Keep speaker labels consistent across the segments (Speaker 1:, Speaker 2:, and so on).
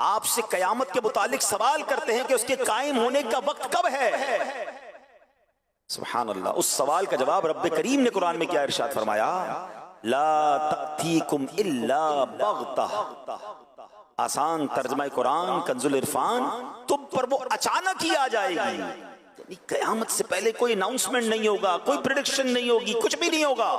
Speaker 1: आपसे कयामत के मुतालिक सवाल करते हैं कि उसके कायम होने का वक्त कब है। सुभान अल्लाह। उस सवाल का जवाब रब्बे करीम ने कुरान में क्या इरशाद फरमाया, ला तअतीकुम इल्ला बग़तह। आसान तर्जमा कुरान कंजुल इरफान, तुम पर वो अचानक ही आ जाएगी। कयामत से पहले कोई अनाउंसमेंट नहीं होगा, कोई प्रेडिक्शन नहीं होगी, कुछ भी नहीं होगा।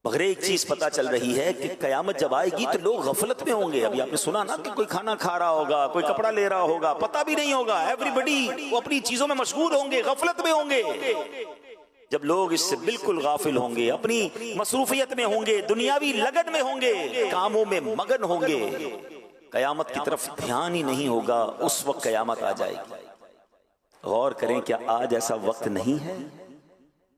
Speaker 1: मगर एक चीज पता चल रही है कि कयामत जब आएगी तो लोग गफलत में होंगे। अभी आपने सुना ना कि कोई खाना खा रहा होगा, कोई कपड़ा ले रहा होगा, पता भी नहीं होगा। एवरीबडी वो अपनी चीजों में मशगूल होंगे, गफलत में होंगे। जब लोग इससे बिल्कुल गाफिल होंगे, अपनी मसरूफियत में होंगे, दुनियावी लगन में होंगे, कामों में मगन होंगे, कयामत की तरफ ध्यान ही नहीं होगा, उस वक्त कयामत आ जाएगी। गौर करें, क्या आज ऐसा वक्त नहीं है?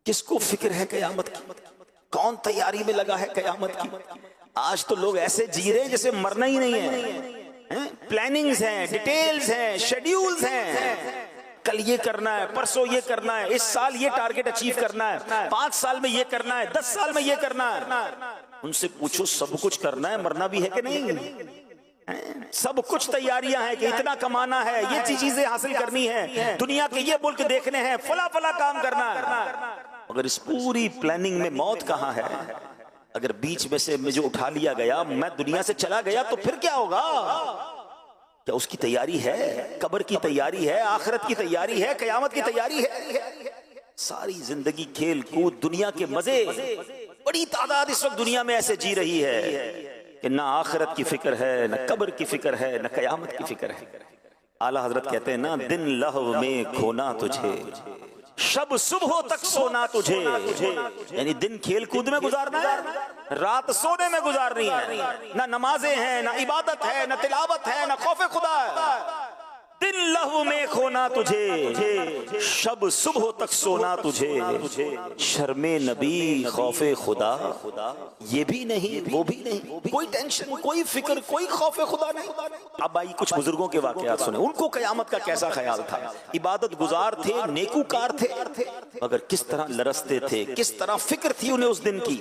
Speaker 1: किसको फिक्र है कयामत की? कौन तैयारी में लगा है कयामत की? आज तो लोग ऐसे जी रहे हैं जैसे मरना ही नहीं है। प्लानिंग्स हैं, डिटेल्स हैं, शेड्यूल्स हैं। कल ये करना है, परसों ये करना है, इस साल ये टारगेट अचीव करना है, 5 साल में ये करना है, 10 साल में ये करना है। उनसे पूछो सब कुछ करना है, मरना भी है कि नहीं? सब कुछ तैयारियां हैं कि इतना कमाना है, ये चीजें हासिल करनी है, दुनिया के ये मुल्क देखने हैं, फला फला काम करना है। अगर इस पूरी प्लानिंग में मौत कहाँ है? अगर बीच में से मुझे उठा लिया गया, मैं दुनिया से चला गया, तो फिर क्या होगा? क्या उसकी तैयारी है? कब्र की तैयारी है, आखिरत की तैयारी है, कयामत की तैयारी है। सारी जिंदगी खेल कूद, दुनिया के मजे। बड़ी तादाद इस वक्त दुनिया में ऐसे जी रही है कि ना आखिरत की फिक्र है, ना कब्र की फिक्र है, ना कयामत की फिक्र है। आला हजरत कहते हैं ना, दिन लहव में खोना तुझे, शब सुबह तक सोना तुझे। यानी दिन खेल कूद में गुजारना है, रात सोने में गुजारनी है। ना नमाजें हैं, ना इबादत है, ना तिलावत है, ना खौफे खुदा है। दिन लहव में खोना तुझे, शब सुबह तक सोना तुझे। शर्मे नबी खौफे खुदा, ये भी नहीं वो भी नहीं, कोई टेंशन, कोई फिक्र, कोई खौफे खुदा नहीं। अब आई कुछ बुजुर्गों के वाकयात सुने, उनको कयामत का कैसा ख्याल था। इबादत गुजार थे, नेकूकार थे, मगर किस तरह लरसते थे, किस तरह फिक्र थी उन्हें उस दिन की।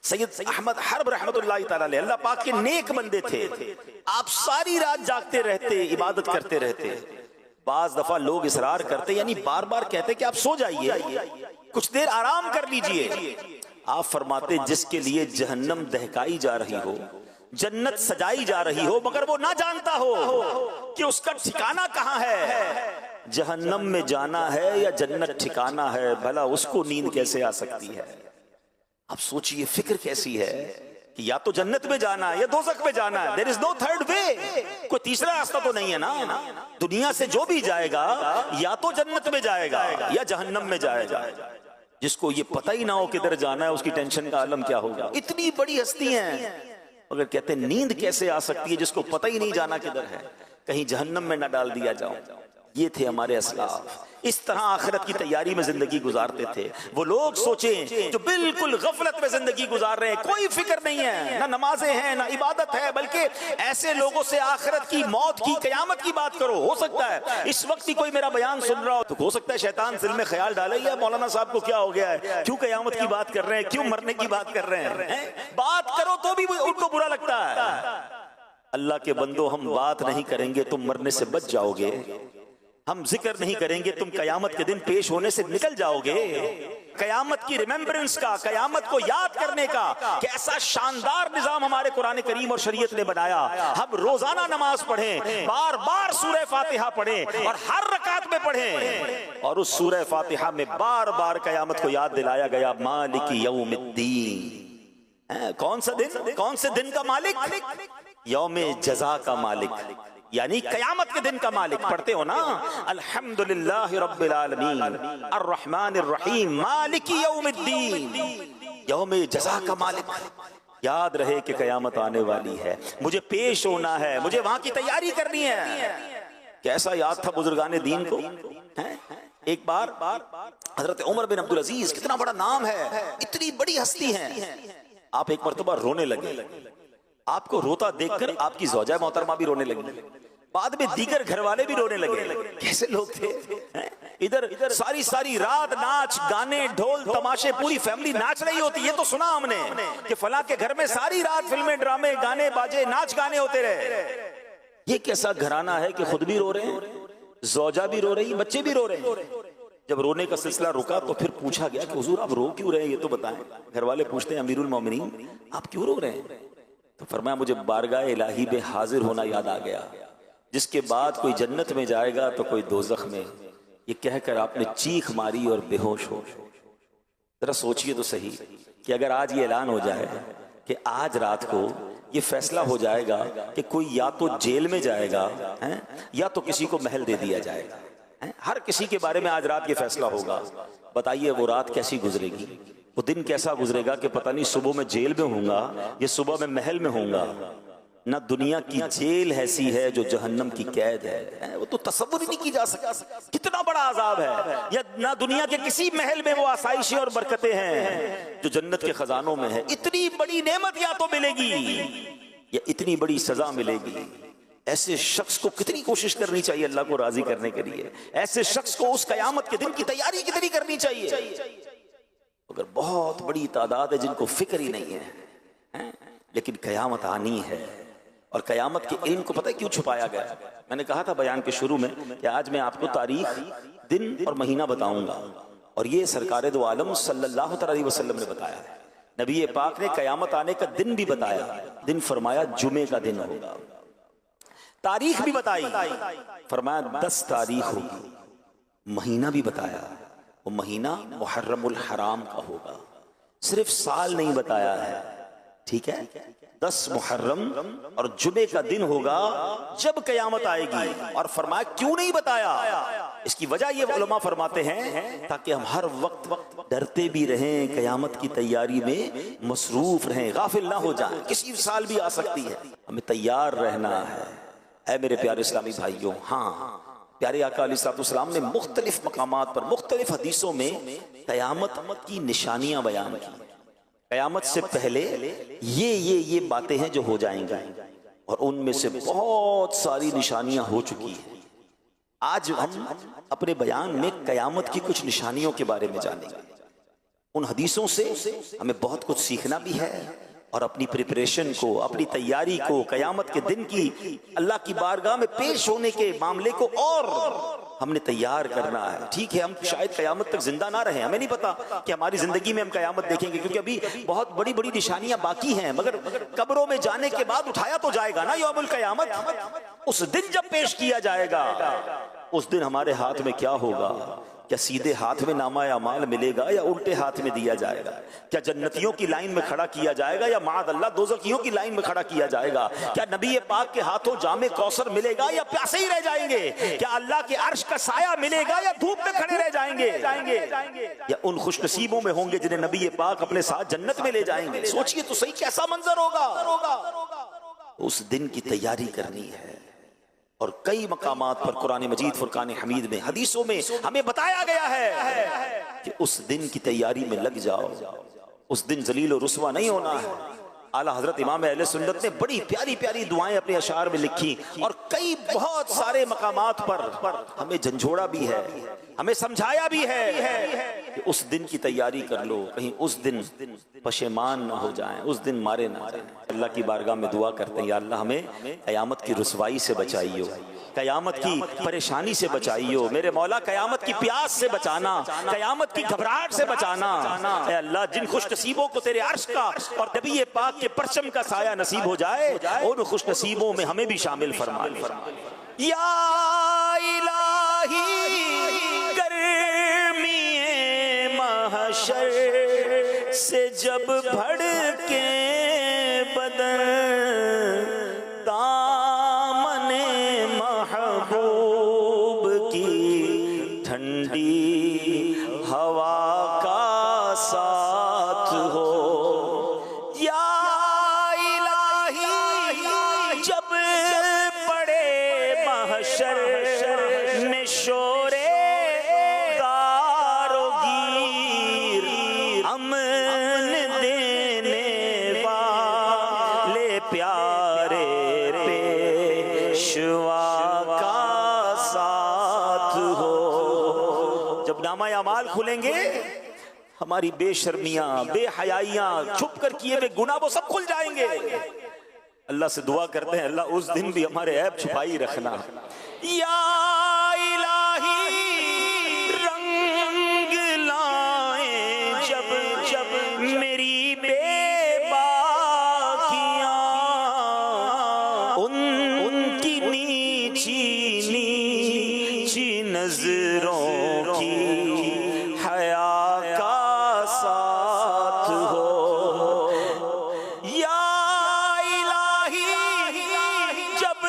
Speaker 1: सैयद अहमद हर्ब रहमतुल्लाह तआला अलैह अल्लाह पाक के नेक बंदे थे। आप सारी रात जागते रहते, इबादत करते रहते। बाज दफा लोग इसरार करते, यानी बार बार कहते कि आप सो जाइए, कुछ देर आराम कर लीजिए। आप फरमाते, जिसके लिए जहन्नम दहकाई जा रही हो, जन्नत सजाई जा रही हो, मगर वो ना जानता हो कि उसका ठिकाना कहाँ है। जहन्नम में जाना है या जन्नत ठिकाना है, भला उसको नींद कैसे आ सकती है? आप सोचिए फिक्र कैसी है कि या तो जन्नत में जाना है या दोज़ख में जाना है। There is no third way, कोई तीसरा रास्ता तो नहीं है ना। दुनिया से जो भी जाएगा या तो जन्नत में जाएगा या जहन्नम में जाएगा। जिसको ये पता ही ना हो किधर जाना है, उसकी टेंशन का आलम क्या होगा। इतनी बड़ी हस्ती हैं, मगर कहते हैं नींद कैसे आ सकती है जिसको पता ही नहीं जाना किधर है, कहीं जहन्नम में ना डाल दिया जाओ। ये थे हमारे असलाफ, इस तरह आखिरत की तैयारी में जिंदगी गुजारते थे। वो लोग सोचें जो बिल्कुल गफलत में जिंदगी गुजार रहे हैं, कोई फिक्र नहीं है, ना नमाजें हैं, ना इबादत है, बल्कि ऐसे लोगों से आखिरत की, मौत की, कयामत की बात करो। हो सकता है इस वक्त ही कोई मेरा बयान सुन रहा हो, तो हो सकता है शैतान दिल में ख्याल डाले, या मौलाना साहब को क्या हो गया है, क्यों कयामत की बात कर रहे हैं, क्यों मरने की बात कर रहे हैं। बात करो तो भी उनको बुरा लगता है। अल्लाह के बंदो, हम बात नहीं करेंगे तुम मरने से बच जाओगे, हम जिक्र नहीं करेंगे तुम कयामत के दिन पेश होने से निकल जाओगे। कयामत की रिमेम्बरेंस का, कयामत को याद करने का कैसा शानदार निजाम हमारे कुरान करीम और शरीयत ने बनाया। हम रोजाना नमाज पढ़ें, बार बार सूरह फातिहा पढ़ें और हर रकात में पढ़ें, और उस सूरह फातिहा में बार बार कयामत को याद दिलाया गया, मालिकी यौमिद्दीन। कौन सा दिन, कौन से दिन का मालिक? यौमे जज़ा का मालिक, यानी कयामत के दिन का मालिक। पढ़ते हो ना, अल्हम्दुलिल्लाहि रब्बिल आलमीन अर्रहमानिर रहीम मालिकी यौमिद्दीन, यौमे जज़ा का मालिक। याद रहे कि कयामत आने वाली है, मुझे पेश होना है, मुझे वहां की तैयारी करनी है। कैसा याद था बुजुर्गाने दीन को। एक बार हजरत उमर बिन अब्दुल अजीज, कितना बड़ा नाम है, इतनी बड़ी हस्ती है, आप एक मरतबा रोने लगे। आपको रोता देखकर आपकी ज़ौजा मोहतरमा भी रोने लगी, बाद में दीगर घर वाले भी रोने लगे। कैसे लोग थे, इधर सारी सारी रात नाच गाने ढोल तमाशे, पूरी फैमिली नाच रही होती। ये तो सुना हमने कि फलां के घर में सारी रात फिल्में ड्रामे गाने बाजे नाच गाने होते रहे। ये कैसा घराना है कि खुद भी रो रहे हैं, ज़ौजा भी रो रही, बच्चे भी रो रहे हैं। जब रोने का सिलसिला रुका तो फिर पूछा गया कि हुजूर आप रो क्यों रहे हैं, ये तो बताएं। घर वाले पूछते हैं अमीरुल मोमिनीन आप क्यों रो रहे हैं? तो फरमाया मुझे बारगाह इलाही में हाजिर होना याद आ गया, जिसके बाद कोई जन्नत में जाएगा तो कोई दोजख में। ये कहकर आपने चीख मारी और बेहोश हो। जरा सोचिए तो सही कि अगर आज ये ऐलान हो जाए कि आज रात को ये फैसला हो जाएगा कि कोई या तो जेल में जाएगा है या तो किसी को महल दे दिया जाएगा, हर किसी के बारे में आज रात ये फैसला होगा। बताइए वो रात कैसी गुजरेगी, वो दिन कैसा गुजरेगा कि पता नहीं सुबह में जेल में होऊंगा या सुबह में महल में होऊंगा। ना दुनिया की जेल ऐसी है जो जहन्नम की कैद है, वो तो तसव्वुर ही नहीं की जा सकता कितना बड़ा अजाब है। या ना दुनिया के किसी महल में वो आसाइशें और बरकतें हैं जो जन्नत के खजानों में है। इतनी बड़ी नेमत या तो मिलेगी या इतनी बड़ी सजा मिलेगी। ऐसे शख्स को कितनी कोशिश करनी चाहिए अल्लाह को राजी करने के लिए। ऐसे शख्स को उस कयामत के दिन की तैयारी कितनी करनी चाहिए। अगर बहुत बड़ी तादाद है जिनको फिक्र ही नहीं है, लेकिन कयामत आनी है। और कयामत के इल्म को पता है क्यों छुपाया गया? मैंने कहा था बयान के शुरू में कि आज मैं आपको तारीख, दिन और महीना बताऊंगा, और ये सरकार दो आलम सल्लल्लाहु अलैहि वसल्लम ने बताया है। नबी पाक ने कयामत आने का दिन भी बताया। दिन फरमाया जुमे का दिन होगा। तारीख भी बताई, फरमाया 10 तारीख होगी। महीना भी बताया, वो महीना मुहर्रमुल हराम का होगा। सिर्फ साल नहीं बताया है, ठीक है, 10 मुहर्रम और जुमे का दिन होगा जब कयामत आएगी। और फरमाया क्यों नहीं बताया? इसकी वजह ये उलमा फरमाते हैं ताकि हम हर वक्त डरते भी रहें, कयामत की तैयारी में मसरूफ रहें, गाफिल ना हो जाएं। किसी साल भी आ सकती है, हमें तैयार रहना है। ऐ मेरे प्यारे इस्लामी भाइयों, हाँ, प्यारे आका अलैहिस्सलाम ने मुख्तलिफ मकामात पर मुख्तलिफ हदीसों में कयामत की निशानियां बयान की। कयामत से पहले ये बातें हैं जो हो जाएंगी, और उनमें से बहुत सारी निशानियां हो चुकी हैं। आज हम अपने बयान में कयामत की कुछ निशानियों के बारे में जानेंगे। उन हदीसों से हमें बहुत कुछ सीखना भी है, और अपनी प्रिपरेशन को, अपनी तैयारी को, कयामत के दिन की अल्लाह की बारगाह में पेश होने के मामले को और हमने तैयार करना है। ठीक है, हम शायद कयामत तक जिंदा ना रहे, हमें नहीं पता कि हमारी जिंदगी में हम कयामत देखेंगे, क्योंकि अभी बहुत बड़ी बड़ी निशानियां बाकी हैं। मगर कब्रों में जाने के बाद उठाया तो जाएगा ना यौमुल कयामत। उस दिन जब पेश किया जाएगा, उस दिन हमारे हाथ में क्या होगा? क्या सीधे हाथ में नामा अमाल मिलेगा या उल्टे हाथ में दिया जाएगा? क्या जन्नतियों की लाइन में खड़ा किया जाएगा या माअल्लाह दोज़खियों की लाइन में खड़ा किया जाएगा? क्या नबी पाक के हाथों जामे कौसर मिलेगा या प्यासे ही रह जाएंगे? क्या अल्लाह के अर्श का साया मिलेगा या धूप में खड़े रह जाएंगे? या उन खुशनसीबों में होंगे जिन्हें नबी पाक अपने साथ जन्नत में ले जाएंगे? सोचिए तो सही, कैसा मंजर होगा। उस दिन की तैयारी करनी है। और कई मकामात पर कुरान मजीद, फुरकान हमीद में, हदीसों में हमें बताया गया है कि उस दिन की तैयारी में लग जाओ। उस दिन जलील और रुसवा नहीं होना है। आला हजरत इमाम अहले सुन्नत ने बड़ी प्यारी प्यारी दुआएं अपने अशार में लिखी, और कई बहुत सारे मकामात पर हमें झंझोड़ा भी है, हमें समझाया भी है कि उस दिन की तैयारी कर लो, कहीं उस दिन पशेमान ना हो जाएं, उस दिन मारे ना जाएं। अल्लाह की बारगाह में दुआ करते हैं, या अल्लाह हमें कयामत की रुसवाई से बचाइयो, कयामत की परेशानी से बचाइयो। मेरे मौला कयामत की प्यास से बचाना, कयामत की घबराहट से बचाना। ऐ अल्लाह, जिन खुशनसीबों को तेरे अर्श का और नबी पाक के परचम का साया नसीब हो जाए, उन खुशनसीबों में हमें भी शामिल फरमा ले। या इलाही गर्मी महशर से जब भड़के बदन, दामने महबूब की ठंडी हवा का साथ हो। या इलाही जब पड़े महशर में शोरे दारोगीर, अमन देने वाले प्यारे पेशवा का साथ हो। नामा अमाल खुलेंगे, हमारी बेशर्मियां, बेहयाइयां, छुप कर किए हुए गुनाह वो सब खुल जाएंगे। अल्लाह से दुआ करते हैं, अल्लाह उस दिन भी हमारे ऐब छुपाई रखना। या इलाही रंग लाए जब जब मेरी बेबाकियां, उनकी नीची नीची नजरों की हया का साथ हो। या इलाही जब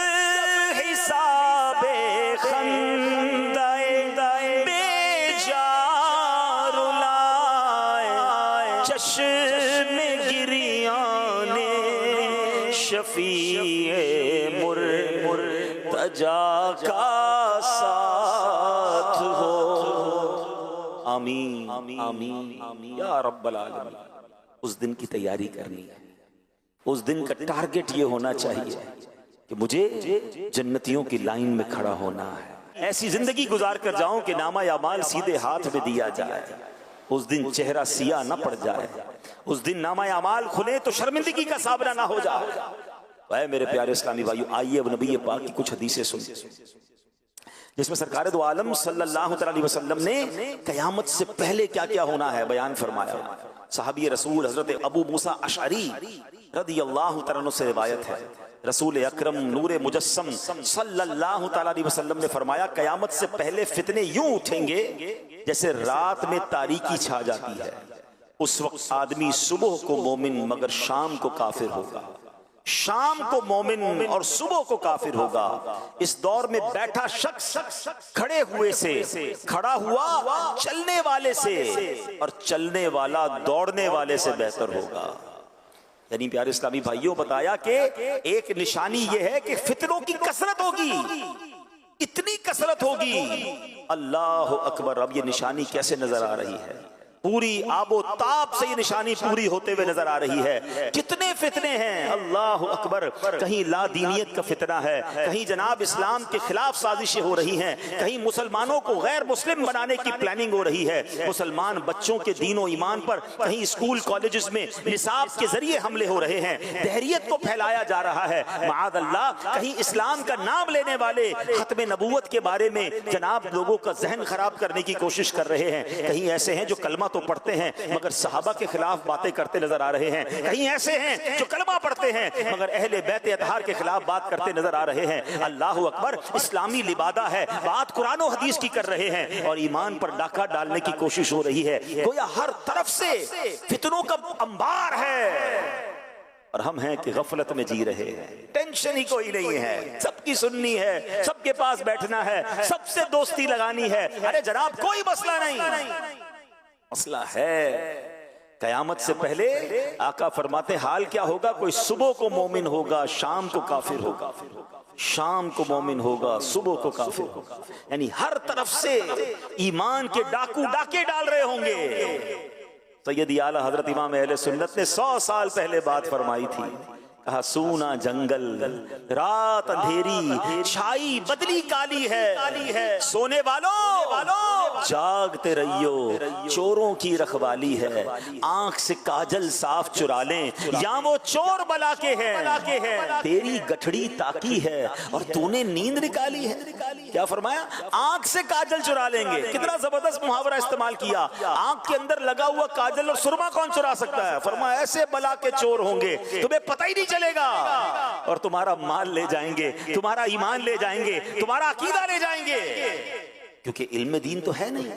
Speaker 1: हिसाबे खंदाए बेजार लाए, चश्मे गिरियाने शफीए मुर्तजा का साथ हो। आमीन आमीन या रब्बल आलमीन। उस दिन की तैयारी करनी है। उस दिन का टारगेट ये होना चाहिए कि मुझे जन्नतियों की लाइन में खड़ा होना है। ऐसी जिंदगी गुजार कर जाऊं कि नामा या माल सीधे हाथ में दिया जाए। उस दिन चेहरा सिया न पड़ जाए। उस दिन नामा या माल खुले तो शर्मिंदगी का सामना ना हो जाए। वह मेरे प्यारे इस्लामी भाइयों, आइए अब नबी पाक की कुछ हदीसें सुनिए, जिसमें सरकार दो आलम सल्लल्लाहु अलैहि वसल्लम ने कयामत से पहले क्या क्या होना है बयान फरमाया। सहाबी रसूल हजरत अबू मूसा अशअरी रदियल्लाहु तआला अन्हु से रिवायत है, रसूल अकरम नूरे मुजस्सम सल्लल्लाहु अलैहि वसल्लम ने फरमाया, कयामत से पहले फितने यूं उठेंगे जैसे रात में तारीकी छा जाती है। उस वक्त आदमी सुबह को मोमिन मगर शाम को काफिर होगा, शाम को मोमिन और सुबह को काफिर होगा। इस दौर में बैठा शख्स खड़े हुए से, खड़ा हुआ चलने वाले से, और चलने वाला दौड़ने वाले से बेहतर होगा। यानी प्यारे इस्लामी भाइयों, बताया कि एक निशानी यह है कि फितनों की कसरत होगी, इतनी कसरत होगी, अल्लाह अकबर। अब ये निशानी कैसे नजर आ रही है? पूरी आबो ताप से ये निशानी पूरी होते हुए नजर आ रही है। कितने फितने हैं, अल्लाह अकबर। कहीं लादीनियत का फितना है, कहीं जनाब इस्लाम के खिलाफ साजिशें हो रही हैं, कहीं मुसलमानों को गैर मुस्लिम बनाने की प्लानिंग हो रही है, मुसलमान बच्चों के दीनो ईमान पर कहीं स्कूल कॉलेजेस में निसाब के जरिए हमले हो रहे हैं, दहरियत को फैलाया जा रहा है। माअद अल्लाह, कहीं इस्लाम का नाम लेने वाले खत्म नबूवत के बारे में जनाब लोगों का जहन खराब करने की कोशिश कर रहे हैं। कहीं ऐसे हैं जो कलमा तो पढ़ते हैं मगर सहाबा के खिलाफ बातें करते नजर आ रहे हैं, कहीं ऐसे हैं जो कलमा पढ़ते हैं मगर अहले बैत अतहार के खिलाफ बात करते नजर आ रहे हैं। अल्लाह अकबर, इस्लामी लिबादा है, बात कुरान और हदीस की कर रहे हैं और ईमान पर डाका डालने की कोशिश हो रही है। गोया हर तरफ से फितनों का अंबार है और हम हैं कि गफलत में जी रहे हैं। टेंशन ही कोई नहीं है, सबकी सुननी है, सबके पास बैठना है, सबसे दोस्ती लगानी है। अरे जनाब, कोई मसला नहीं, मसला है कयामत से पहले। आका फरमाते हाल क्या होगा? कोई सुबह को मोमिन होगा, शाम को काफिर होगा, शाम को मोमिन होगा, सुबह को काफिर होगा। यानी हर तरफ से ईमान के डाकू डाके डाल रहे होंगे। सैयदी आला हजरत इमाम अहले सुन्नत ने 100 साल पहले बात फरमाई थी। कहा, सूना जंगल, रात अंधेरी, छाई बदली काली है, सोने वालों जागते रहियो, चोरों की रखवाली है। आंख से काजल साफ चुरा लें या वो चोर बला के हैं। तेरी गठड़ी ताकी है और तूने नींद निकाली है। क्या फरमाया? आंख से काजल चुरा लेंगे। कितना जबरदस्त मुहावरा इस्तेमाल किया। आंख के अंदर लगा हुआ काजल और सुरमा कौन चुरा सकता है? फरमाया ऐसे बला के चोर होंगे तुम्हें पता ही नहीं चलेगा और तुम्हारा माल ले जाएंगे, तुम्हारा ईमान ले जाएंगे, तुम्हारा अकीदा ले जाएंगे। क्योंकि इल्म दीन तो है नहीं,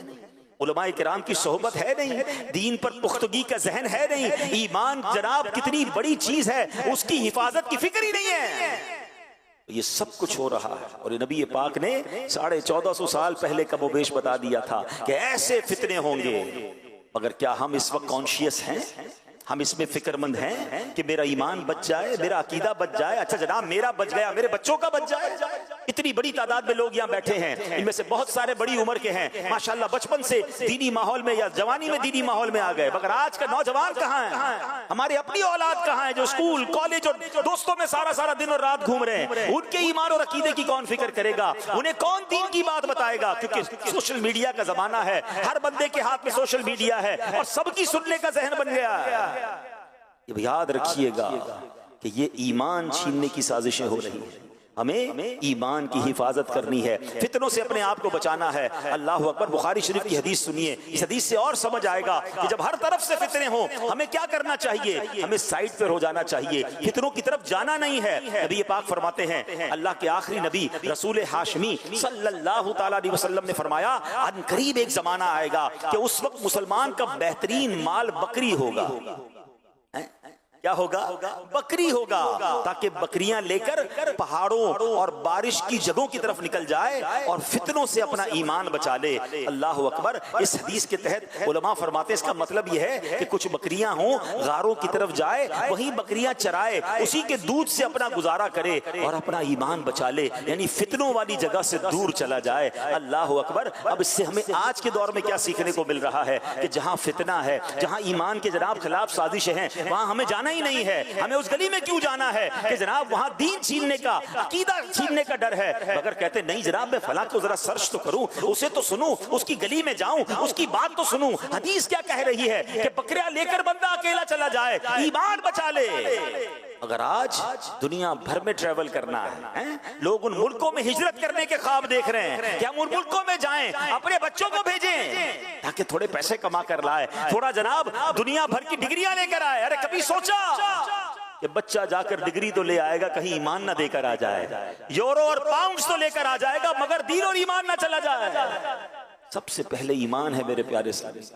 Speaker 1: उलमाए किराम की सोहबत है नहीं, दीन पर पुख्तगी का जहन है नहीं, ईमान जनाब कितनी बड़ी चीज है उसकी हिफाजत की फिक्र ही नहीं है। ये सब कुछ हो रहा है और नबी पाक ने 1450 साल पहले कमोबेश बता दिया था कि ऐसे फितने होंगे। मगर क्या हम इस वक्त कॉन्शियस हैं? हम इसमें फिक्रमंद हैं कि मेरा ईमान बच जाए, मेरा अकीदा बच जाए? अच्छा जनाब, मेरा बच गया, मेरे बच्चों का बच जाए। इतनी बड़ी तादाद में लोग यहाँ बैठे हैं, इनमें से बहुत सारे बड़ी उम्र के हैं, माशाल्लाह बचपन से दीनी माहौल में या जवानी में दीनी माहौल में आ गए, मगर आज का नौजवान कहाँ है? हमारी अपनी औलाद कहाँ है जो स्कूल कॉलेज और दोस्तों में सारा सारा दिन और रात घूम रहे हैं? उनके ईमान और अकीदे की कौन फिक्र करेगा? उन्हें कौन दीन की बात बताएगा? क्योंकि सोशल मीडिया का जमाना है, हर बंदे के हाथ में सोशल मीडिया है और सबकी सुनने का जहन बन गया है। याद रखिएगा कि ये ईमान छीनने की साजिशें हो रही हैं। हमें ईमान की हिफाजत करनी है, फितनों से अपने आप को बचाना है। अल्लाह अकबर। बुखारी शरीफ की हदीस सुनिए, इस हदीस से और समझ आएगा कि जब हर तरफ से फितने हो हमें क्या करना चाहिए। हमें साइड पर हो जाना चाहिए, फितनों की तरफ जाना नहीं है। नबी पाक फरमाते हैं, अल्लाह के आखिरी नबी रसूल हाशमी सल्लल्लाहु तआला अलैहि वसल्लम ने फरमाया, अन करीब एक जमाना आएगा कि उस वक्त मुसलमान का बेहतरीन माल बकरी होगा। क्या होगा? बकरी होगा, ताकि बकरियां लेकर पहाड़ों और बारिश की जगहों की तरफ निकल जाए और फितनों से अपना ईमान बचा ले। अल्लाह अकबर। इस हदीस के तहत उलमा फरमाते हैं, इसका मतलब यह है कि कुछ बकरियां हों, गारों की तरफ जाए, वहीं बकरियां चराए, उसी के दूध से अपना गुजारा करे और अपना ईमान बचा ले, यानी फितनों वाली जगह से दूर चला जाए। अल्लाह अकबर। अब इससे हमें आज के दौर में क्या सीखने को मिल रहा है कि जहां फितना है, जहां ईमान के जनाब खिलाफ साजिशें हैं, वहां हमें जाना ही नहीं है। हमें उस गली में क्यों जाना है कि जनाब वहां दीन छीनने का, अकीदा छीनने का डर है। मगर कहते नहीं जनाब मैं फलां को जरा सर्च तो करूं, उसे तो सुनूं, उसकी गली में जाऊं, उसकी बात तो सुनूं, हदीस क्या कह रही है कि बकरियां लेकर बंदा अकेला चला जाए, ईमान बचा ले। अगर आज दुनिया भर में ट्रेवल करना है, लोग उन मुल्कों में हिजरत करने के ख्वाब देख रहे हैं कि हम उन मुल्कों में जाएं, अपने बच्चों को भेजें ताकि थोड़े पैसे कमा कर लाए, थोड़ा जनाब दुनिया भर की डिग्रियां लेकर आए। अरे कभी सोचा कि बच्चा जाकर डिग्री तो ले आएगा, कहीं ईमान ना देकर आ जाए, यूरो और पाउंड्स तो लेकर आ जाएगा मगर दीन और ईमान ना चला जाए। सबसे पहले ईमान है मेरे प्यारे साथी।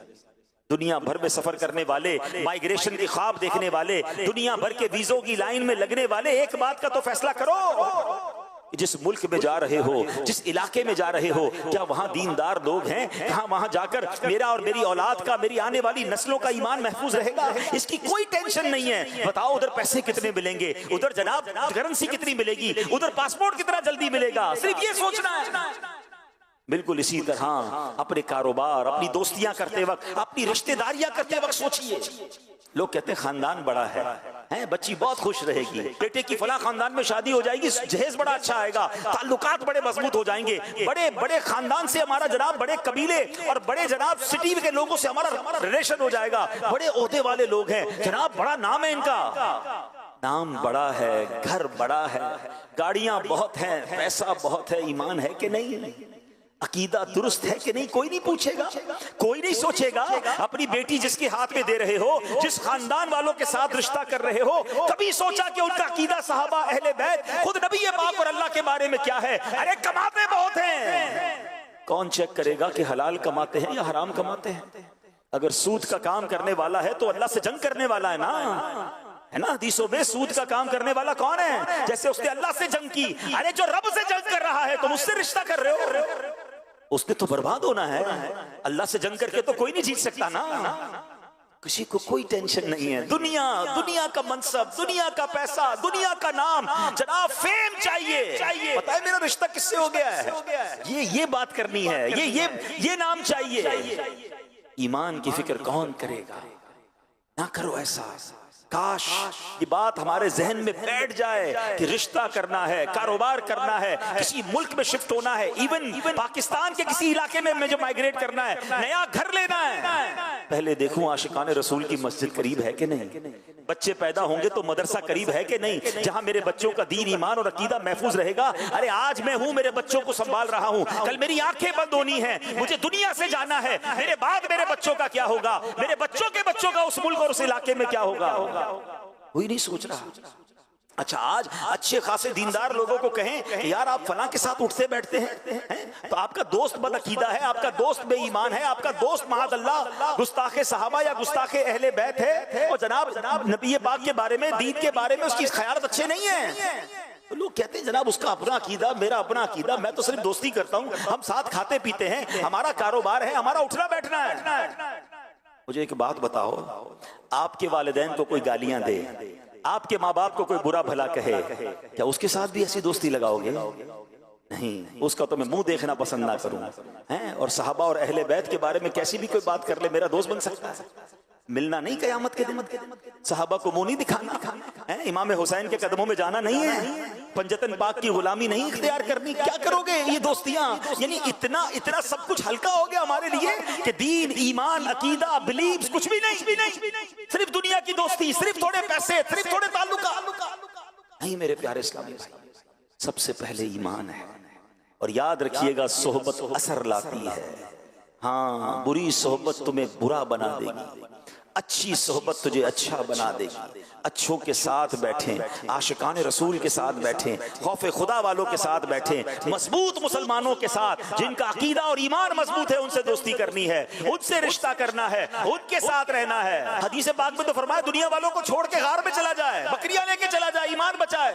Speaker 1: दुनिया भर में सफर करने वाले, माइग्रेशन के ख्वाब देखने वाले, दुनिया भर के वीजों की लाइन में लगने वाले, एक बात का तो फैसला करो, जिस मुल्क में जा रहे हो, जिस इलाके में जा रहे हो, क्या वहां दीनदार लोग हैं? कहां वहां जाकर मेरा और मेरी औलाद का, मेरी आने वाली नस्लों का ईमान महफूज रहेगा? इसकी कोई टेंशन नहीं है। बताओ उधर पैसे कितने मिलेंगे, उधर जनाब करेंसी कितनी मिलेगी, उधर पासपोर्ट कितना जल्दी मिलेगा, सिर्फ ये सोचना है। बिल्कुल इसी तरह अपने कारोबार, अपनी दोस्तियां करते वक्त, अपनी रिश्तेदारियां करते वक्त सोचिए। लोग कहते हैं खानदान बड़ा है, बच्ची बहुत खुश रहेगी, बेटे की फला खानदान में शादी हो जाएगी, जहेज बड़ा अच्छा आएगा, ताल्लुकात बड़े मजबूत हो जाएंगे, बड़े बड़े खानदान से हमारा जनाब, बड़े कबीले और बड़े जनाब सिटी के लोगों से हमारा रिलेशन हो जाएगा, बड़े ओहदे वाले लोग हैं जनाब, बड़ा नाम है इनका। नाम बड़ा है, घर बड़ा है, गाड़ियां बहुत हैं, पैसा बहुत है, ईमान है कि नहीं? अकीदा दुरुस्त है कि नहीं? कोई नहीं पूछेगा, कोई नहीं सोचेगा। अपनी बेटी जिसके हाथ में दे रहे हो, जिस खानदान वालों के साथ रिश्ता कर रहे हो, कभी सोचा कि उनका अकीदा, सहाबा, अहले बैत, खुद नबी पाक और अल्लाह के बारे में क्या है? अरे कमाते बहुत हैं, कौन चेक करेगा कि हलाल कमाते हैं या हराम कमाते हैं? अगर सूद का काम करने वाला है तो अल्लाह से जंग करने वाला है ना, है ना? हदीसों में सूद का काम करने वाला कौन है? जैसे उसने अल्लाह से जंग की। अरे जो रब से जंग कर रहा है तुम उससे रिश्ता कर रहे हो, उसने तो बर्बाद होना है। अल्लाह से जंग करके तो कोई नहीं जीत सकता ना। किसी को कोई टेंशन नहीं है। दुनिया का मनसब, दुनिया का पैसा, दुनिया का नाम, जनाब फेम चाहिए। पता है मेरा रिश्ता किससे हो गया है? ये बात करनी है, ये नाम चाहिए। ईमान की फिक्र कौन करेगा? ना करो ऐसा। काश ये बात हमारे जहन में बैठ जाए कि रिश्ता करना है, कारोबार करना है, किसी मुल्क में शिफ्ट होना है, इवन पाकिस्तान के किसी इलाके में जो माइग्रेट करना है, नया घर लेना है, पहले देखूं आशिकाने रसूल की मस्जिद करीब है कि नहीं, बच्चे पैदा होंगे तो मदरसा करीब है कि नहीं, जहां मेरे बच्चों का दीन, ईमान और अकीदा महफूज रहेगा। अरे आज मैं हूं, मेरे बच्चों को संभाल रहा हूं, कल मेरी आंखें बंद होनी है, मुझे दुनिया से जाना है, मेरे बाद मेरे बच्चों का क्या होगा, मेरे बच्चों के बच्चों का उस मुल्क और उस इलाके में क्या होगा? कोई नहीं सोच रहा। अच्छा आज अच्छे खासे दीनदार लोगों को कहें कि यार आप फलां के साथ उठते बैठते हैं तो आपका दोस्त बदअकीदा है, आपका दोस्त बेईमान है, आपका दोस्त माअल्लाह गुस्ताखे सहाबा या गुस्ताखे अहले बैत है, और जनाब नबी पाक के बारे में, दीन के बारे में उसकी ख्यालत अच्छे नहीं है। तो लोग कहते हैं जनाब उसका अपना अकीदा, मेरा अपना अकीदा, मैं तो सिर्फ दोस्ती करता हूं, हम साथ खाते पीते हैं, हमारा कारोबार है, हमारा उठना बैठना है। मुझे एक बात बताओ, आपके वालिदैन को कोई गालियां दे, आपके माँ बाप को कोई बुरा भला कहे, क्या उसके साथ भी ऐसी दोस्ती लगाओगे? नहीं, उसका तो मैं मुंह देखना पसंद ना करूं हैं। और सहाबा और अहले बैत के बारे में कैसी भी कोई बात कर ले, मेरा दोस्त बन सकता है? मिलना नहीं कयामत के दिन, सहाबा को मुंह नहीं दिखाना है, इमाम हुसैन के कदमों में जाना नहीं है, पंजतन पाक की गुलामी नहीं इख्तियार करनी। क्या करोगे ये दोस्तियां? यानी इतना इतना सब कुछ हल्का हो गया हमारे लिए कि दीन, ईमान, अकीदा, बिलीव्स कुछ भी नहीं, सिर्फ दुनिया की दोस्ती, सिर्फ थोड़े पैसे, सिर्फ थोड़े ताल्लुका। नहीं मेरे प्यारे इस्लामी भाई, सबसे पहले ईमान है। और याद रखिएगा, सोहबत असर लाती है। हाँ, बुरी सोहबत तुम्हें बुरा बना देगी, अच्छी सोहबत तुझे अच्छा बना देगी। अच्छों के साथ बैठें, आशिकान रसूल के साथ बैठें, खौफे खुदा वालों के साथ बैठें, मजबूत मुसलमानों के साथ जिनका अकीदा और ईमान मजबूत है, उनसे दोस्ती करनी है, उनसे रिश्ता करना है, उनके साथ रहना है। हदीस पाक में तो फरमाया, दुनिया वालों को छोड़ के गार में चला जाए, बकरियां लेके चला जाए, ईमान बचाए।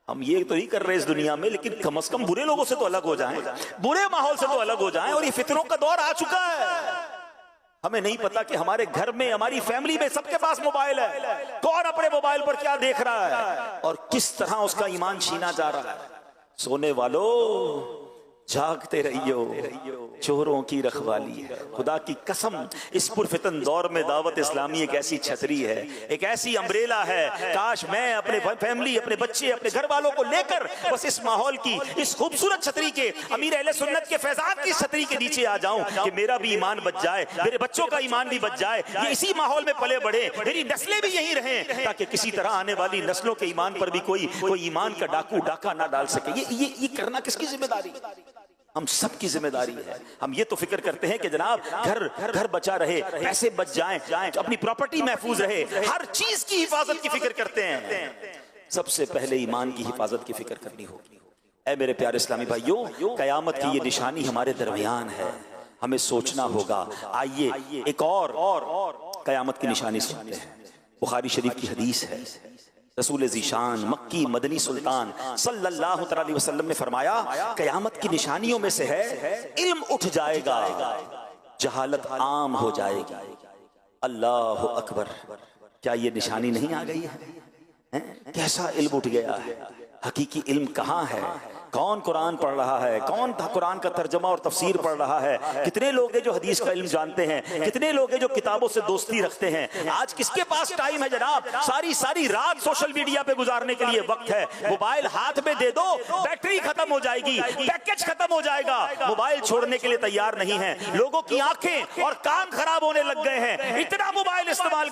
Speaker 1: हम ये तो नहीं कर रहे इस दुनिया में, लेकिन कम से कम बुरे लोगों से तो अलग हो जाएं, बुरे माहौल से तो अलग हो जाएं। और ये फितनों का दौर आ चुका है। हमें नहीं पता कि हमारे घर में, हमारी फैमिली में सबके पास मोबाइल है, कौन अपने मोबाइल पर क्या देख रहा है और किस तरह उसका ईमान छीना जा रहा है। सोने वालों, जागते रहियो, चोरों की रखवाली है। खुदा की कसम, इस पुरफितन दौर में दावत इस्लामी एक ऐसी छतरी है, एक ऐसी अम्ब्रेला है। काश मैं अपने फैमिली, अपने बच्चे, अपने घर वालों को लेकर बस इस माहौल की, इस खूबसूरत छतरी के, अमीर अहले सुन्नत के फैजान की छतरी के नीचे आ जाऊं कि मेरा भी ईमान बच जाए, मेरे बच्चों का ईमान भी बच जाए, ये इसी माहौल में पले बढ़े, मेरी नस्लें भी यही रहें, ताकि किसी तरह आने वाली नस्लों के ईमान पर भी कोई ईमान का डाकू डाका ना डाल सके। ये करना किसकी जिम्मेदारी? हम सब की जिम्मेदारी है। हम ये तो फिक्र करते हैं कि जनाब घर बचा रहे, पैसे बच जाएं, अपनी प्रॉपर्टी महफूज रहे, हर चीज की हिफाजत की फिक्र करते हैं। सबसे पहले ईमान की हिफाजत की फिक्र करनी होगी। ऐ मेरे प्यारे इस्लामी भाइयों, कयामत की ये निशानी हमारे दरमियान है, हमें सोचना होगा। आइए एक और कयामत की निशानी सुनते हैं। बुखारी शरीफ की हदीस है, रसूल ज़ीशान मक्की मदनी सुल्तान सल्लल्लाहु अलैहि वसल्लम ने फरमाया, कयामत की निशानियों में से है, इल्म उठ जाएगा, जहालत आम हो जाएगी। अल्लाह अकबर, क्या ये निशानी नहीं आ गई है? कैसा इल्म उठ गया है? हकीकी इल्म कहाँ है? कौन कुरान पढ़ रहा है? कौन कुरान का तर्जमा और तफसीर पढ़ रहा है? कितने लोग हैं जो हदीस का इल्म जानते हैं? कितने लोग हैं जो किताबों से दोस्ती रखते हैं? आज किसके पास टाइम है जनाब? सारी रात सोशल मीडिया पे गुजारने के लिए वक्त है। मोबाइल हाथ में दे दो, बैटरी खत्म हो जाएगी, पैकेज खत्म हो जाएगा, मोबाइल छोड़ने के लिए तैयार नहीं है। लोगों की आंखें और कान खराब होने लग गए हैं, इतना मोबाइल इस्तेमाल